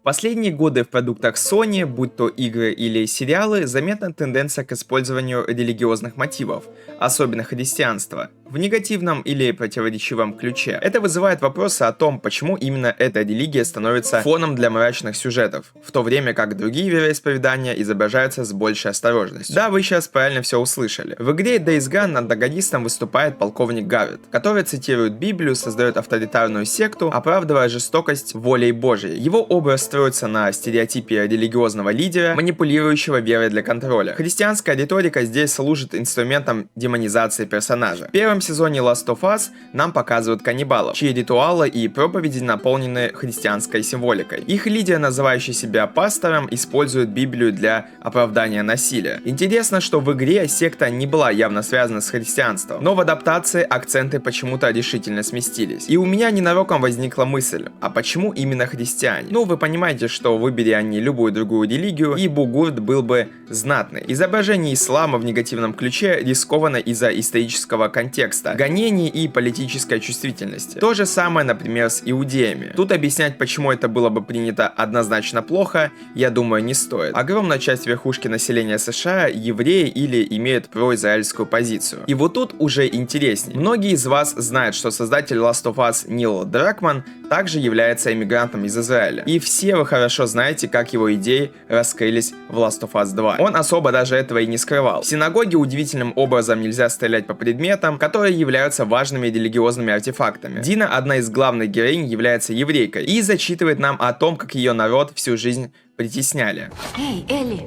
Последние годы в продуктах Sony, будь то игры или сериалы, заметна тенденция к использованию религиозных мотивов, особенно христианства, в негативном или противоречивом ключе. Это вызывает вопросы о том, почему именно эта религия становится фоном для мрачных сюжетов, в то время как другие вероисповедания изображаются с большей осторожностью. Да, вы сейчас правильно все услышали. В игре Days Gone антагонистом выступает полковник Гаррет, который цитирует Библию, создает авторитарную секту, оправдывая жестокость волей Божьей. Его образ строится на стереотипе религиозного лидера, манипулирующего верой для контроля. Христианская риторика здесь служит инструментом демонизации персонажа. В первом сезоне Last of Us нам показывают каннибалов, чьи ритуалы и проповеди наполнены христианской символикой. Их лидер, называющий себя пастором, использует Библию для оправдания насилия. Интересно, что в игре секта не была явно связана с христианством, но в адаптации акценты почему-то решительно сместились. И у меня ненароком возникла мысль, а почему именно христиане? Ну, вы понимаете, что выбери они любую другую религию, и бугурт был бы знатный. Изображение ислама в негативном ключе рискованно из-за исторического контекста, гонений и политической чувствительности. То же самое, например, с иудеями. Тут объяснять, почему это было бы принято однозначно плохо, я думаю, не стоит. Огромная часть верхушки населения США евреи или имеют произраильскую позицию. И вот тут уже интереснее. Многие из вас знают, что создатель Last of Us Нил Дракман также является иммигрантом из Израиля. И все вы хорошо знаете, как его идеи раскрылись в Last of Us 2. Он особо даже этого и не скрывал. В синагоге удивительным образом нельзя стрелять по предметам, которые являются важными религиозными артефактами. Дина, одна из главных героинь, является еврейкой и зачитывает нам о том, как ее народ всю жизнь притесняли. Эй, Элли,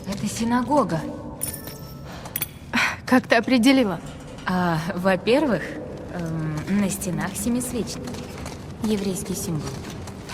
это синагога. Как ты определила? Во-первых, на стенах семисвечники. Еврейский символ.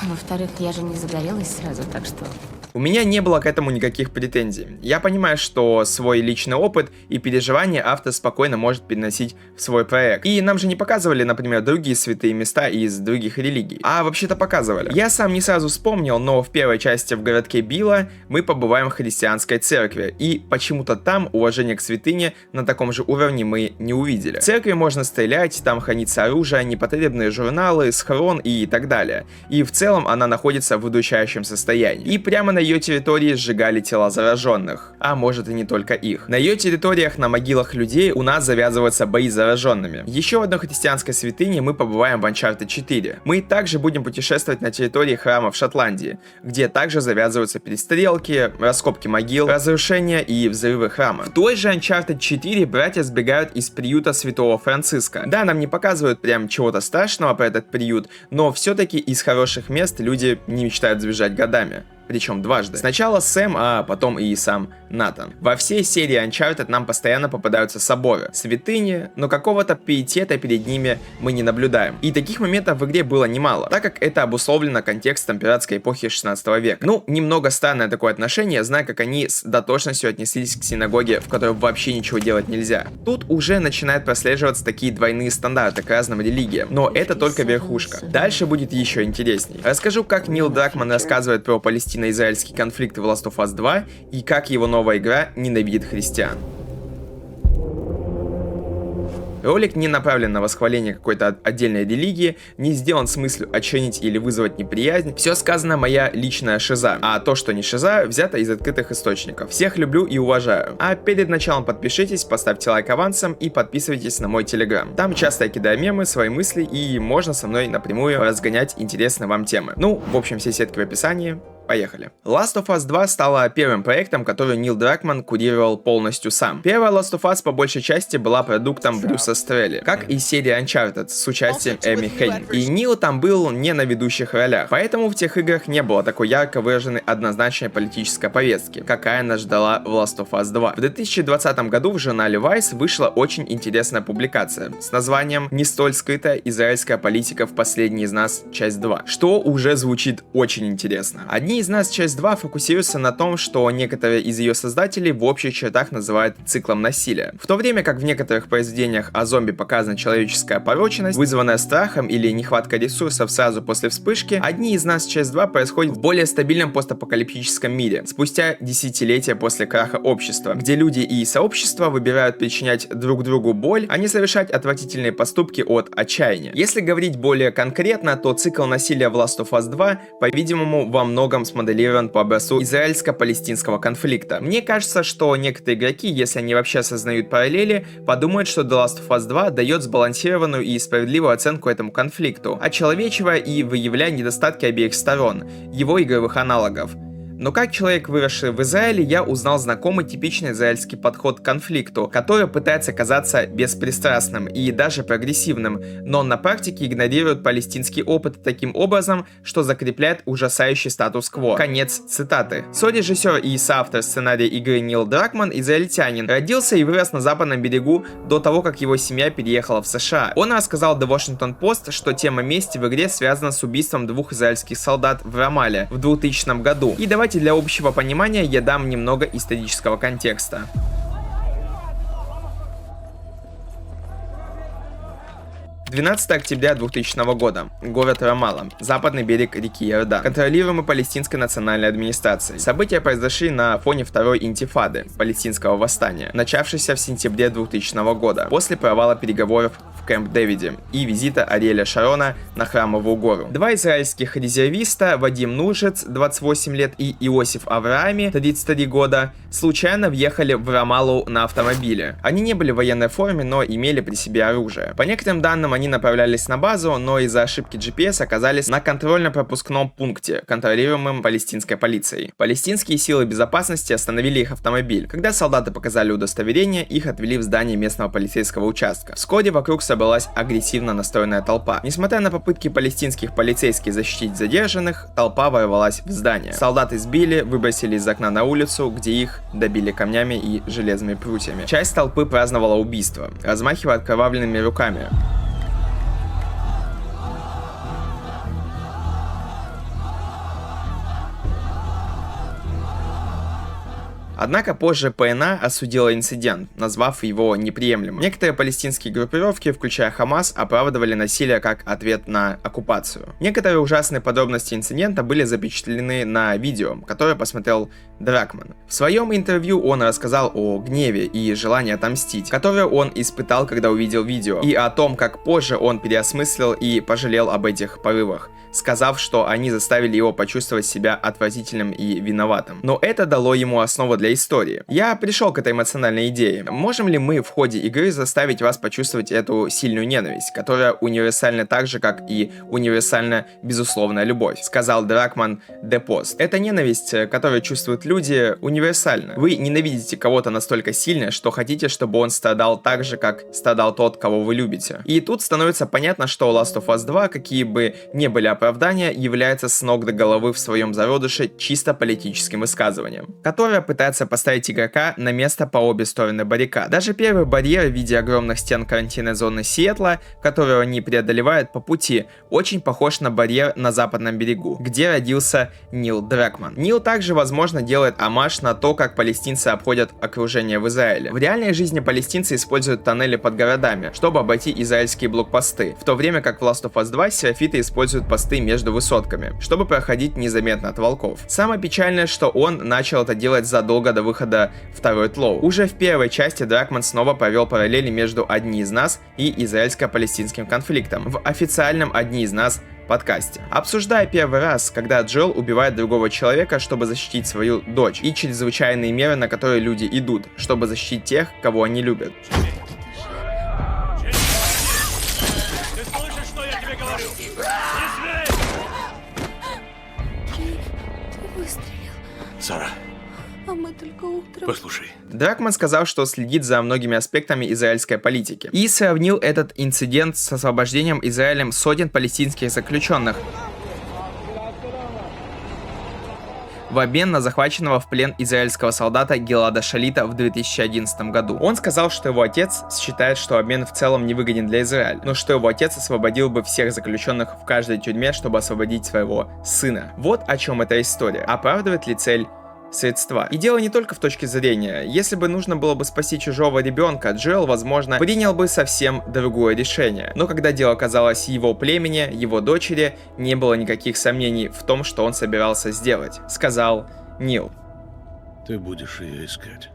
Во-вторых, я же не загорелась сразу, так что... У меня не было к этому никаких претензий. Я понимаю, что свой личный опыт и переживания автор спокойно может переносить в свой проект. И нам же не показывали, например, другие святые места из других религий. А вообще-то показывали. Я сам не сразу вспомнил, но в первой части в городке Билла мы побываем в христианской церкви. И почему-то там уважение к святыне на таком же уровне мы не увидели. В церкви можно стрелять, там хранится оружие, непотребные журналы, схрон и так далее. И в целом она находится в удручающем состоянии. И прямо на ее территории сжигали тела зараженных, а может и не только их. На ее территориях, на могилах людей у нас завязываются бои с зараженными. Еще в одной христианской святыне мы побываем в Uncharted 4. Мы также будем путешествовать на территории храма в Шотландии, где также завязываются перестрелки, раскопки могил, разрушения и взрывы храма. В той же Uncharted 4 братья сбегают из приюта Святого Франциска. Да, нам не показывают прям чего-то страшного про этот приют, но все-таки из хороших мест люди не мечтают сбежать годами. Причем дважды. Сначала Сэм, а потом и сам Натан. Во всей серии Uncharted нам постоянно попадаются соборы, святыни, но какого-то пиетета перед ними мы не наблюдаем. И таких моментов в игре было немало, так как это обусловлено контекстом пиратской эпохи 16 века. Ну, немного странное такое отношение, зная, как они с дотошностью отнеслись к синагоге, в которой вообще ничего делать нельзя. Тут уже начинают прослеживаться такие двойные стандарты к разным религиям, но это только верхушка. Дальше будет еще интересней. Расскажу, как Нил Дракман рассказывает про палестино-израильский конфликт в Last of Us 2 и как его новая игра ненавидит христиан. Ролик не направлен на восхваление какой-то отдельной религии, не сделан с мыслью очернить или вызвать неприязнь. Все сказано моя личная шиза, а то, что не шиза, взято из открытых источников. Всех люблю и уважаю. А перед началом подпишитесь, поставьте лайк авансом и подписывайтесь на мой телеграм. Там часто я кидаю мемы, свои мысли и можно со мной напрямую разгонять интересные вам темы. Ну, в общем, все сетки в описании. Поехали. Last of Us 2 стала первым проектом, который Нил Дракман курировал полностью сам. Первая Last of Us по большей части была продуктом Брюса Стрелли, как и серия Uncharted с участием Эми Хеннинг. И Нил там был не на ведущих ролях, поэтому в тех играх не было такой ярко выраженной однозначной политической повестки, какая нас ждала в Last of Us 2. В 2020 году в журнале Vice вышла очень интересная публикация с названием «Не столь скрытая израильская политика в «Последний из нас. Часть 2», что уже звучит очень интересно. Одни из нас часть 2 фокусируется на том, что некоторые из ее создателей в общих чертах называют циклом насилия. В то время как в некоторых произведениях о зомби показана человеческая порочность, вызванная страхом или нехваткой ресурсов сразу после вспышки, одни из нас часть 2 происходит в более стабильном постапокалиптическом мире, спустя десятилетия после краха общества, где люди и сообщества выбирают причинять друг другу боль, а не совершать отвратительные поступки от отчаяния. Если говорить более конкретно, то цикл насилия в Last of Us 2, по-видимому, во многом смоделирован по образцу израильско-палестинского конфликта. Мне кажется, что некоторые игроки, если они вообще осознают параллели, подумают, что The Last of Us 2 дает сбалансированную и справедливую оценку этому конфликту, очеловечивая и выявляя недостатки обеих сторон, его игровых аналогов. Но как человек, выросший в Израиле, я узнал знакомый типичный израильский подход к конфликту, который пытается казаться беспристрастным и даже прогрессивным, но на практике игнорирует палестинский опыт таким образом, что закрепляет ужасающий статус-кво. Конец цитаты. Сорежиссер и соавтор сценария игры Нил Дракман, израильтянин, родился и вырос на западном берегу до того, как его семья переехала в США. Он рассказал The Washington Post, что тема мести в игре связана с убийством 2 израильских солдат в Рамале в 2000 году. И давайте для общего понимания я дам немного исторического контекста. 12 октября 2000 года. Город Рамалла. Западный берег реки Иордан. Контролируемый палестинской национальной администрацией. События произошли на фоне второй интифады, палестинского восстания, начавшейся в сентябре 2000 года, после провала переговоров в Кэмп-Дэвиде и визита Ариэля Шарона на Храмовую гору. 2 израильских резервиста, Вадим Нужец, 28 лет, и Иосиф Авраами, 33 года, случайно въехали в Рамаллу на автомобиле. Они не были в военной форме, но имели при себе оружие. По некоторым данным, они направлялись на базу, но из-за ошибки GPS оказались на контрольно-пропускном пункте, контролируемым палестинской полицией. Палестинские силы безопасности остановили их автомобиль. Когда солдаты показали удостоверение, их отвели в здание местного полицейского участка. Вскоре вокруг собралась агрессивно настроенная толпа. Несмотря на попытки палестинских полицейских защитить задержанных, толпа ворвалась в здание. Солдаты сбили, выбросили из окна на улицу, где их добили камнями и железными прутьями. Часть толпы праздновала убийство, размахивая окровавленными руками. Однако позже ПНА осудила инцидент, назвав его неприемлемым. Некоторые палестинские группировки, включая Хамас, оправдывали насилие как ответ на оккупацию. Некоторые ужасные подробности инцидента были запечатлены на видео, которое посмотрел Дракман. В своем интервью он рассказал о гневе и желании отомстить, которое он испытал, когда увидел видео, и о том, как позже он переосмыслил и пожалел об этих порывах, сказав, что они заставили его почувствовать себя отвратительным и виноватым. Но это дало ему основу для истории. Я пришел к этой эмоциональной идее. Можем ли мы в ходе игры заставить вас почувствовать эту сильную ненависть, которая универсальна так же, как и универсальна безусловная любовь? Сказал Дракман The Post. Эта ненависть, которую чувствуют люди, универсальна. Вы ненавидите кого-то настолько сильно, что хотите, чтобы он страдал так же, как страдал тот, кого вы любите. И тут становится понятно, что Last of Us 2, какие бы ни были оправдания, является с ног до головы в своем зародыше чисто политическим высказыванием, которое пытается поставить игрока на место по обе стороны баррикад. Даже первый барьер в виде огромных стен карантинной зоны Сиэтла, которую они преодолевают по пути, очень похож на барьер на западном берегу, где родился Нил Дракман. Нил также, возможно, делает омаж на то, как палестинцы обходят окружение в Израиле. В реальной жизни палестинцы используют тоннели под городами, чтобы обойти израильские блокпосты, в то время как в Last of Us 2 серафиты используют посты между высотками, чтобы проходить незаметно от волков. Самое печальное, что он начал это делать задолго до выхода второй Тлоу. Уже в первой части Дракман снова провел параллели между «Одни из нас» и израильско-палестинским конфликтом в официальном «Одни из нас» подкасте. Обсуждая первый раз, когда Джоэл убивает другого человека, чтобы защитить свою дочь, и чрезвычайные меры, на которые люди идут, чтобы защитить тех, кого они любят. Ты слышишь, что я тебе говорю? Ты выстрелил, Сара, а мы только утром. послушай. Дракман сказал, что следит за многими аспектами израильской политики и сравнил этот инцидент с освобождением Израилем сотен палестинских заключенных в обмен на захваченного в плен израильского солдата Гилада Шалита в 2011 году. Он сказал, что его отец считает, что обмен в целом не выгоден для Израиля, но что его отец освободил бы всех заключенных в каждой тюрьме, чтобы освободить своего сына. Вот о чем эта история. Оправдывает ли цель средства? И дело не только в точке зрения. Если бы нужно было бы спасти чужого ребенка, Джоэл, возможно, принял бы совсем другое решение. Но когда дело касалось его племени, его дочери, не было никаких сомнений в том, что он собирался сделать, сказал Нил. Ты будешь ее искать.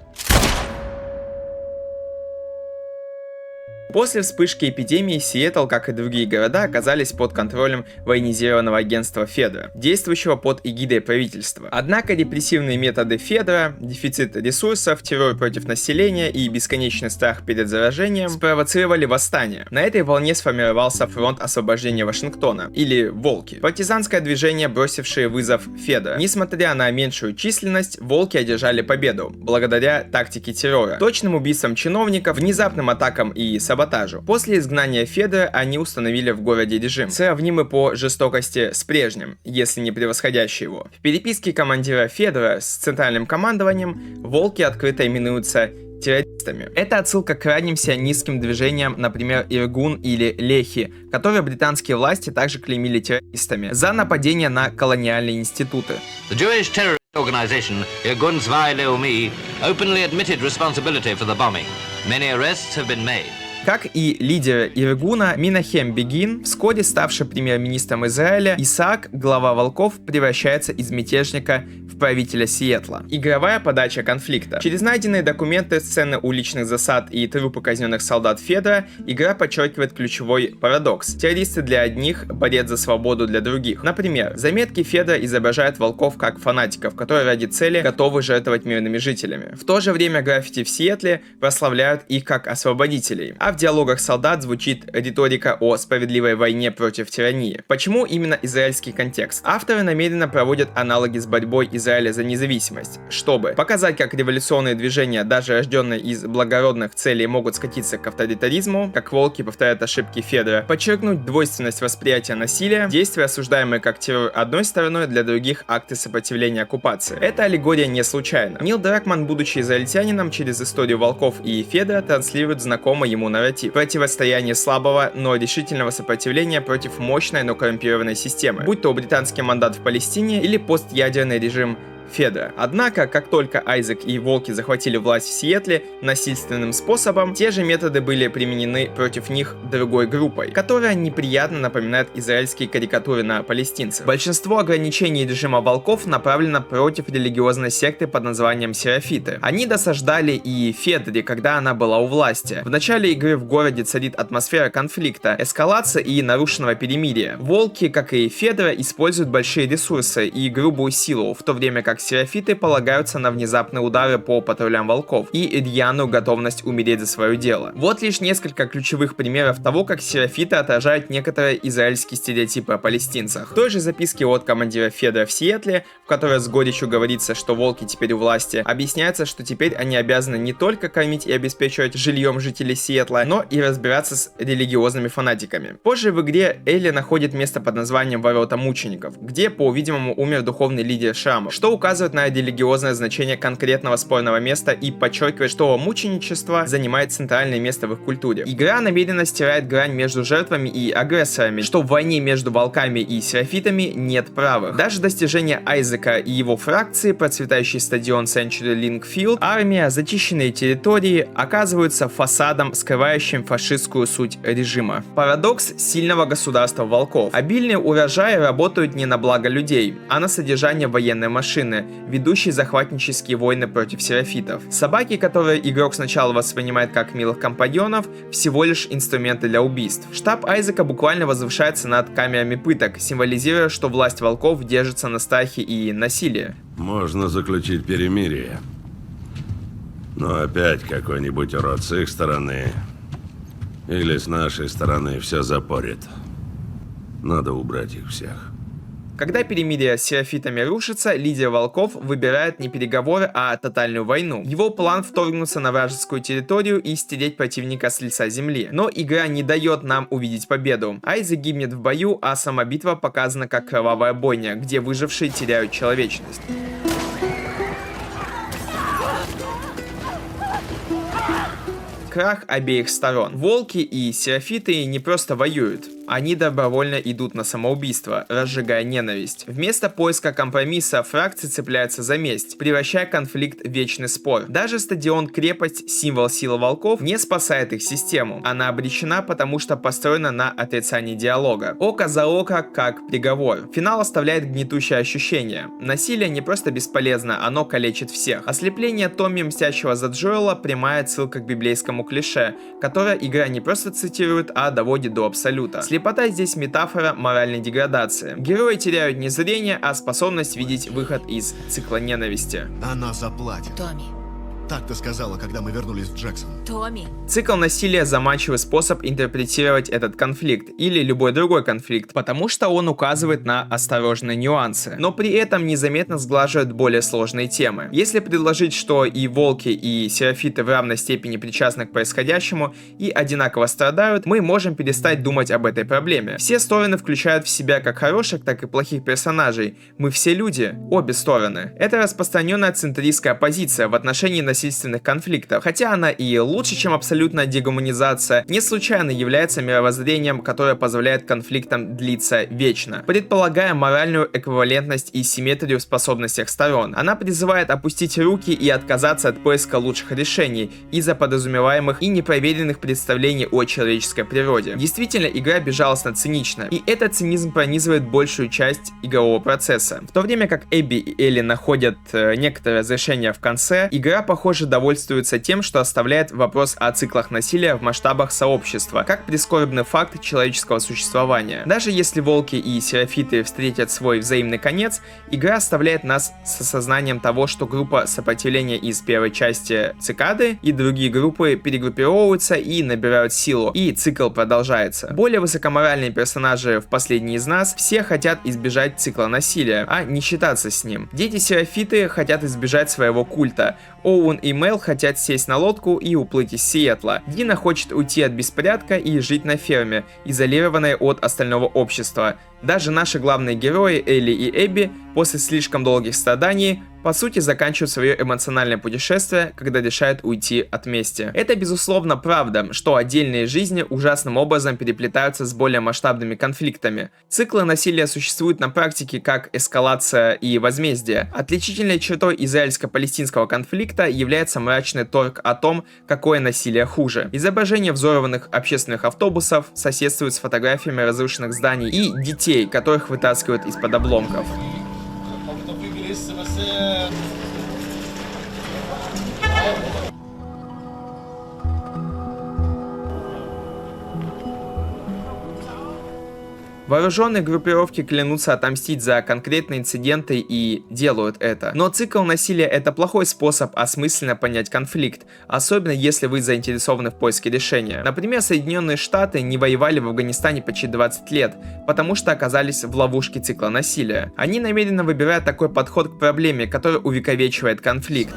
После вспышки эпидемии Сиэтл, как и другие города, оказались под контролем военизированного агентства Федора, действующего под эгидой правительства. Однако репрессивные методы Федора, дефицит ресурсов, террор против населения и бесконечный страх перед заражением спровоцировали восстание. На этой волне сформировался фронт освобождения Вашингтона, или Волки, партизанское движение, бросившее вызов Федора. Несмотря на меньшую численность, Волки одержали победу, благодаря тактике террора, точным убийствам чиновников, внезапным атакам и саботажу. После изгнания Федора они установили в городе режим, сравнимый по жестокости с прежним, если не превосходящий его. В переписке командира Федора с центральным командованием Волки открыто именуются террористами. Это отсылка к ранним сионистским движениям, например, Иргун или Лехи, которые британские власти также клеймили террористами за нападение на колониальные институты. The Jewish terrorist organization Irgun Zwei Leumi openly admitted responsibility for the bombing. Many arrests have been made. Как и лидер Иргуна Минахем Бегин, вскоре ставший премьер-министром Израиля, Исаак, глава Волков, превращается из мятежника в правителя Сиэтла. Игровая подача конфликта. Через найденные документы, сцены уличных засад и трупы казненных солдат Федора, игра подчеркивает ключевой парадокс. Террористы для одних, борец за свободу для других. Например, заметки Федора изображают волков как фанатиков, которые ради цели готовы жертвовать мирными жителями. В то же время граффити в Сиэтле прославляют их как освободителей. А в диалогах солдат звучит риторика о справедливой войне против тирании. Почему именно израильский контекст? Авторы намеренно проводят аналоги с борьбой Израиля за независимость, чтобы показать, как революционные движения, даже рожденные из благородных целей, могут скатиться к авторитаризму, как волки повторяют ошибки Федора, подчеркнуть двойственность восприятия насилия, действия, осуждаемые как террор одной стороной, для других акты сопротивления оккупации. Эта аллегория не случайна. Нил Дракман, будучи израильтянином, через историю волков и Федора транслирует знакомый ему нарратив. Противостояние слабого, но решительного сопротивления против мощной, но коррумпированной системы, будь то британский мандат в Палестине или постядерный режим Федора. Однако, как только Айзек и Волки захватили власть в Сиэтле насильственным способом, те же методы были применены против них другой группой, которая неприятно напоминает израильские карикатуры на палестинцев. Большинство ограничений режима волков направлено против религиозной секты под названием Серафиты. Они досаждали и Федоре, когда она была у власти. В начале игры в городе царит атмосфера конфликта, эскалация и нарушенного перемирия. Волки, как и Федора, используют большие ресурсы и грубую силу, в то время как Серафиты полагаются на внезапные удары по патрулям волков и рьяную готовность умереть за свое дело. Вот лишь несколько ключевых примеров того, как Серафиты отражают некоторые израильские стереотипы о палестинцах. В той же записке от командира Федора в Сиэтле, в которой с горечью говорится, что волки теперь у власти, объясняется, что теперь они обязаны не только кормить и обеспечивать жильем жителей Сиэтла, но и разбираться с религиозными фанатиками. Позже в игре Элли находит место под названием Ворота Мучеников, где, по-видимому, умер духовный лидер Шама, что указывает на религиозное значение конкретного спорного места и подчеркивает, что мученичество занимает центральное место в их культуре. Игра намеренно стирает грань между жертвами и агрессорами, что в войне между волками и серафитами нет правых. Даже достижения Айзека и его фракции, процветающий стадион Century Link Field, армия, зачищенные территории оказываются фасадом, скрывающим фашистскую суть режима. Парадокс сильного государства волков. Обильные урожаи работают не на благо людей, а на содержание военной машины, ведущие захватнические войны против серафитов. Собаки, которые игрок сначала воспринимает как милых компаньонов, всего лишь инструменты для убийств. Штаб Айзека буквально возвышается над камерами пыток, символизируя, что власть волков держится на страхе и насилии. Можно заключить перемирие. Но опять какой-нибудь урод с их стороны или с нашей стороны все запорит. Надо убрать их всех. Когда перемирие с серафитами рушится, лидер волков выбирает не переговоры, а тотальную войну. Его план вторгнуться на вражескую территорию и стереть противника с лица земли. Но игра не дает нам увидеть победу. Айзек гибнет в бою, а сама битва показана как кровавая бойня, где выжившие теряют человечность. Крах обеих сторон. Волки и серафиты не просто воюют, Они добровольно идут на самоубийство, разжигая ненависть. Вместо поиска компромисса фракции цепляются за месть, превращая конфликт в вечный спор. Даже стадион-крепость, символ силы волков, не спасает их систему. Она обречена, потому что построена на отрицании диалога. Око за око, как приговор. Финал оставляет гнетущее ощущение. Насилие не просто бесполезно, оно калечит всех. Ослепление Томми, мстящего за Джоэла, прямая отсылка к библейскому клише, которое игра не просто цитирует, а доводит до абсолюта. Слепота здесь метафора моральной деградации. Герои теряют не зрение, а способность видеть выход из цикла ненависти. Она заплатит. Томми. Так ты сказала, когда мы вернулись в Джексон. Томми. Цикл насилия – заманчивый способ интерпретировать этот конфликт или любой другой конфликт, потому что он указывает на осторожные нюансы, но при этом незаметно сглаживает более сложные темы. Если предложить, что и волки, и серафиты в равной степени причастны к происходящему и одинаково страдают, мы можем перестать думать об этой проблеме. Все стороны включают в себя как хороших, так и плохих персонажей. Мы все люди, обе стороны. Это распространенная центристская позиция в отношении насильственных конфликтов, хотя она и лучше, чем абсолютная дегуманизация, не случайно является мировоззрением, которое позволяет конфликтам длиться вечно, предполагая моральную эквивалентность и симметрию в способностях сторон. Она призывает опустить руки и отказаться от поиска лучших решений из-за подразумеваемых и непроверенных представлений о человеческой природе. Действительно, игра безжалостно цинична, и этот цинизм пронизывает большую часть игрового процесса. В то время как Эбби и Элли находят некоторое разрешение в конце, игра, похоже, довольствуется тем, что оставляет вопрос о циклах насилия в масштабах сообщества, как прискорбный факт человеческого существования. Даже если волки и серафиты встретят свой взаимный конец, игра оставляет нас с осознанием того, что группа сопротивления из первой части цикады и другие группы перегруппировываются и набирают силу, и цикл продолжается. Более высокоморальные персонажи в «Последний из нас» все хотят избежать цикла насилия, а не считаться с ним. Дети-серафиты хотят избежать своего культа. Оуэн и Мел хотят сесть на лодку и уплыть из Сиэтла. Дина хочет уйти от беспорядка и жить на ферме, изолированной от остального общества. Даже наши главные герои Элли и Эбби после слишком долгих страданий по сути заканчивают свое эмоциональное путешествие, когда решают уйти от мести. Это безусловно правда, что отдельные жизни ужасным образом переплетаются с более масштабными конфликтами. Циклы насилия существуют на практике как эскалация и возмездие. Отличительной чертой израильско-палестинского конфликта является мрачный торг о том, какое насилие хуже. Изображение взорванных общественных автобусов соседствует с фотографиями разрушенных зданий и детей, которых вытаскивают из-под обломков. Вооруженные группировки клянутся отомстить за конкретные инциденты и делают это. Но цикл насилия — это плохой способ осмысленно понять конфликт, особенно если вы заинтересованы в поиске решения. Например, Соединенные Штаты не воевали в Афганистане почти 20 лет, потому что оказались в ловушке цикла насилия. Они намеренно выбирают такой подход к проблеме, который увековечивает конфликт.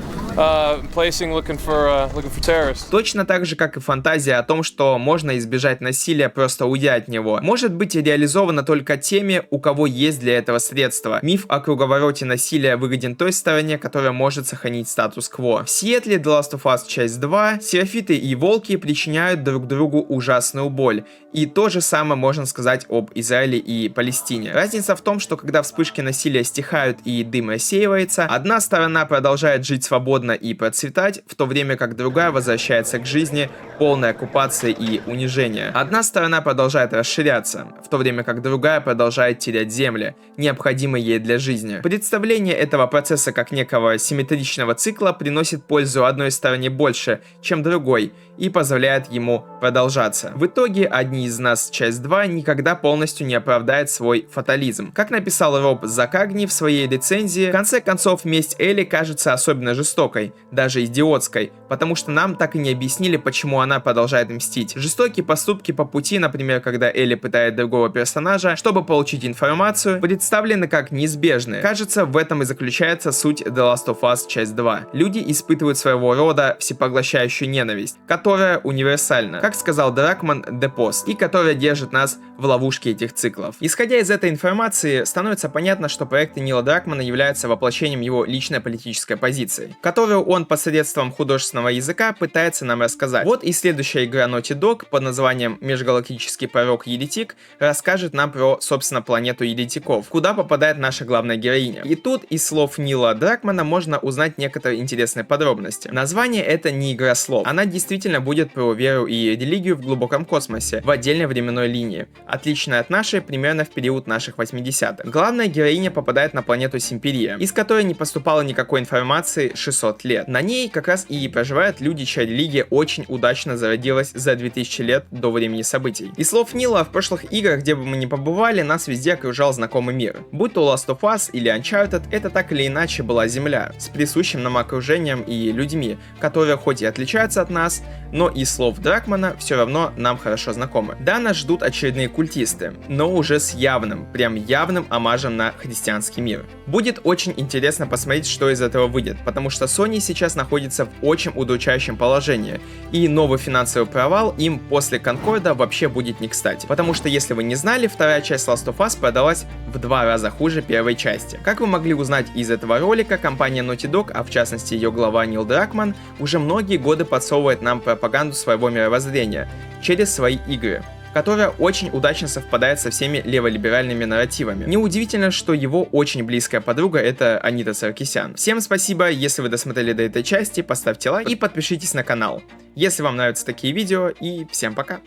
Точно так же, как и фантазия о том, что можно избежать насилия, просто уйдя от него, может быть реализована только теми, у кого есть для этого средства. Миф о круговороте насилия выгоден той стороне, которая может сохранить статус-кво. В Сиэтле The Last of Us часть 2 серафиты и волки причиняют друг другу ужасную боль. И то же самое можно сказать об Израиле и Палестине. Разница в том, что когда вспышки насилия стихают и дым рассеивается, одна сторона продолжает жить свободно и процветать, в то время как другая возвращается к жизни, полной оккупации и унижения. Одна сторона продолжает расширяться, в то время как другая продолжает терять земли, необходимые ей для жизни. Представление этого процесса как некого симметричного цикла приносит пользу одной стороне больше, чем другой, и позволяет ему продолжаться. В итоге, одни из нас, часть 2, никогда полностью не оправдает свой фатализм. Как написал Роб Закагни в своей рецензии, в конце концов месть Элли кажется особенно жестокой, даже идиотской, потому что нам так и не объяснили, почему она продолжает мстить. Жестокие поступки по пути, например, когда Элли пытает другого персонажа, чтобы получить информацию, представлены как неизбежные. Кажется, в этом и заключается суть The Last of Us часть 2. Люди испытывают своего рода всепоглощающую ненависть, которая универсальна, как сказал Дракман The Post, и которая держит нас в ловушке этих циклов. Исходя из этой информации, становится понятно, что проекты Нила Дракмана являются воплощением его личной политической позиции, которую он посредством художественного собственного языка пытается нам рассказать. Вот и следующая игра Naughty Dog под названием «Межгалактический пророк Еретик» расскажет нам про, собственно, планету еретиков, куда попадает наша главная героиня. И тут из слов Нила Дракмана можно узнать некоторые интересные подробности. Название это не игра слов. Она действительно будет про веру и религию в глубоком космосе, в отдельной временной линии, отличная от нашей примерно в период наших 80-х. Главная героиня попадает на планету Симперия, из которой не поступало никакой информации 600 лет. На ней как раз и проживают люди, чья религия очень удачно зародилась за 2000 лет до времени событий. Из слов Нила, в прошлых играх, где бы мы ни побывали, нас везде окружал знакомый мир. Будь то Last of Us или Uncharted, это так или иначе была Земля, с присущим нам окружением и людьми, которые хоть и отличаются от нас, но из слов Дракмана все равно нам хорошо знакомы. Да, нас ждут очередные культисты, но уже с явным, прям явным омажем на христианский мир. Будет очень интересно посмотреть, что из этого выйдет, потому что Sony сейчас находится в очень удручающем положении, и новый финансовый провал им после Конкорда вообще будет не кстати. Потому что, если вы не знали, вторая часть Last of Us продалась в 2 раза хуже первой части. Как вы могли узнать из этого ролика, компания Naughty Dog, а в частности ее глава Нил Дракман, уже многие годы подсовывает нам пропаганду своего мировоззрения через свои игры, которая очень удачно совпадает со всеми леволиберальными нарративами. Неудивительно, что его очень близкая подруга это Анита Саркисян. Всем спасибо, если вы досмотрели до этой части, поставьте лайк и подпишитесь на канал, если вам нравятся такие видео, и всем пока!